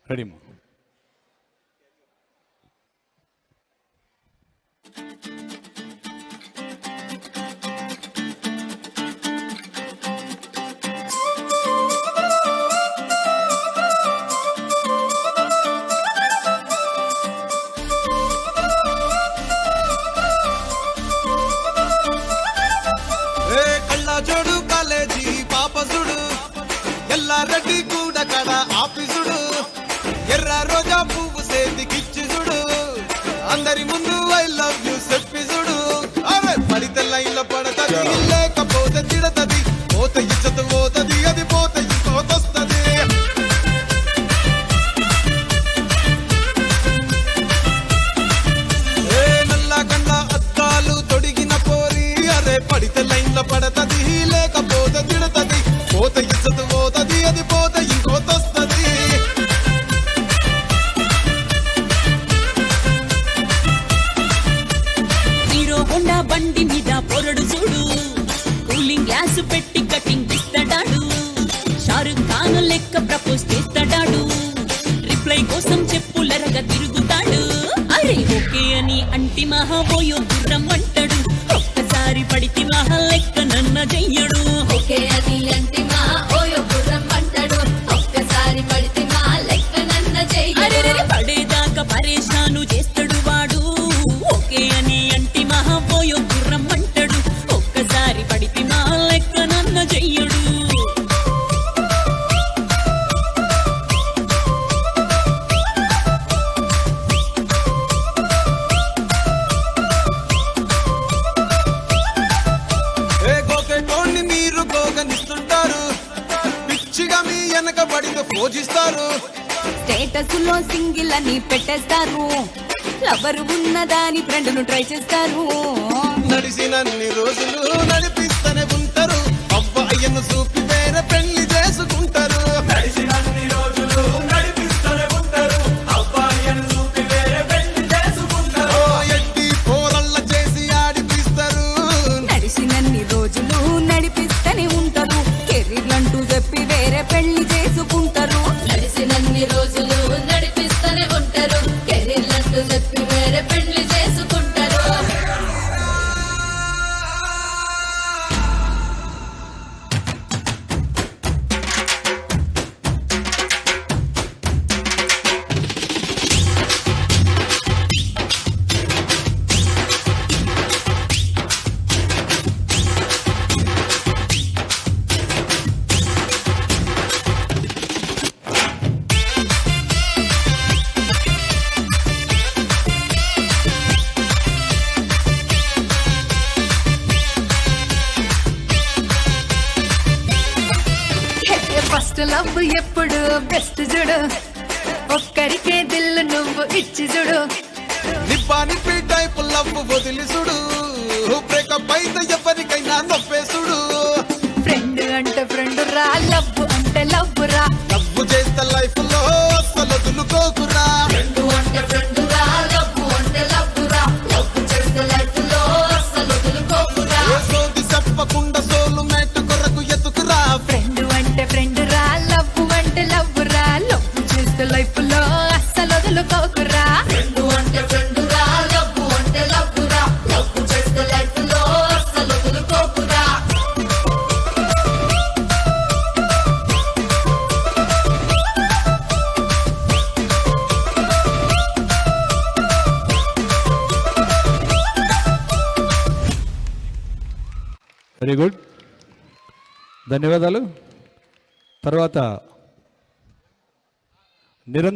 Ready జోడు college పాపసుడు Yellareddy కూడా కడ ఆఫీసుడు ఎర్ర రోజా పువ్వు సేతికిచ్చి చూడు అందరి ముందు ఐ లవ్ యూ చెప్పిసుడు అరే పడితే లైన్లో పడతది లేకపోతే తిడతది పోత ఇచ్చత పోతది అది పోత ఇంకోతొస్తది నల్ల కండ అద్దాలు తొడిగిన పోరి అరే పడితే లైన్లో పడతది లేకపోతే తిడతది పోత ఇచ్చత పోతది అది పోత ఇంకోతొస్తది హీరో హోండా బండి మీద పొరడు చూడు కూలింగ్ గ్లాస్ పెట్టి కటింగ్ ఇస్తాడాడు షారుఖ్ ఖాన్ లెక్క ప్రపోజ్ చేస్తాడాడు రిప్లై కోసం చెప్పులరగా తిరుగుతాడు అరే ఓకే అని అంటి మహాబోయో గుర్రం అంటాడు ఒక్కసారి పడితే మహా లెక్క నన్న చెయ్యడు ఓకే అని అంటి మహాబోయో గుర్రం అంటాడు ఒక్కసారి పడితే మహా లెక్క నన్న చెయ్యడు పడేదాకా పరేషాను చేస్తాడు వాడు ఓకే అని అంటి మహాబోయో గుర్రం అంటాడు ఒక్కసారి పడితే మహా లెక్క నన్న చెయ్యడు మీరు గోగనిస్తుంటారు పిచ్చిగా మీ వెనక పడితో పూజిస్తారు స్టేటస్ లో సింగిల్ అని పెట్టేస్తారు లవర్ ఉన్నదాని ఫ్రెండ్ ను ట్రై చేస్తారు నడిసినన్ని రోజులు నడిపిస్తూనే ఉంటారు అవ్వ అయ్యను చూపి వేరే పెళ్లి చేసుకుంటారు నడిసినన్ని రోజులు నడిపిస్తూనే ఉంటారు అవ్వ అయ్యను చూపి వేరే పెళ్లి చేసుకుంటారు ఎట్టి పోరల్ల చేసి ఆడిపిస్తారు నడిసినన్ని రోజులు నడిపిస్తూనే ఉంటారు కెరీర్లంటూ చెప్పి వేరే పెళ్లి చేసుకుంటారు నడిసినన్ని రోజులు నడిపిస్తూనే ఉంటారు కెరీర్లంటూ చెప్పి వేరే పెళ్లి చేసుకుంటారు ఫస్ట్ లవ్ ఎప్పుడు బెస్ట్ చూడు ఒక్కరికే దిల్లు నువ్వు ఇచ్చి చూడు నిప్పానిపి టైప్ లవ్ వదిలిసుడు బ్రేకప్ అయితే ఎవరికైనా నొప్పేసుడు ఫ్రెండ్ అంటే ఫ్రెండ్ రా లవ్ అంటే లవ్ రా లవ్ చేస్తే లైఫ్ లో అసలు వదులుకోకురా ఫ్రెండ్ అంటే ఫ్రెండ్ రా లవ్ అంటే లవ్ రా లవ్ చేస్తే లైఫ్ లో అస్సలు వదులుకోకురా ఏ సోది చెప్పకుండా సోలు మేట్ కొరకు ఎతుకురా ఫ్రెండ్ అంటే ఫ్రెండ్ రా లవ్ అంటే లవ్ రా లవ్ చేస్తే లైఫ్ లో అస్సలు వదులుకోకురా ఫ్రెండ్ అంటే ఫ్రెండ్ రా లవ్ అంటే లవ్ రా లవ్ చేస్తే లైఫ్ లో అస్సలు వదులుకోకురా వెరీ గుడ్, ధన్యవాదాలు. తర్వాత నిరంతరం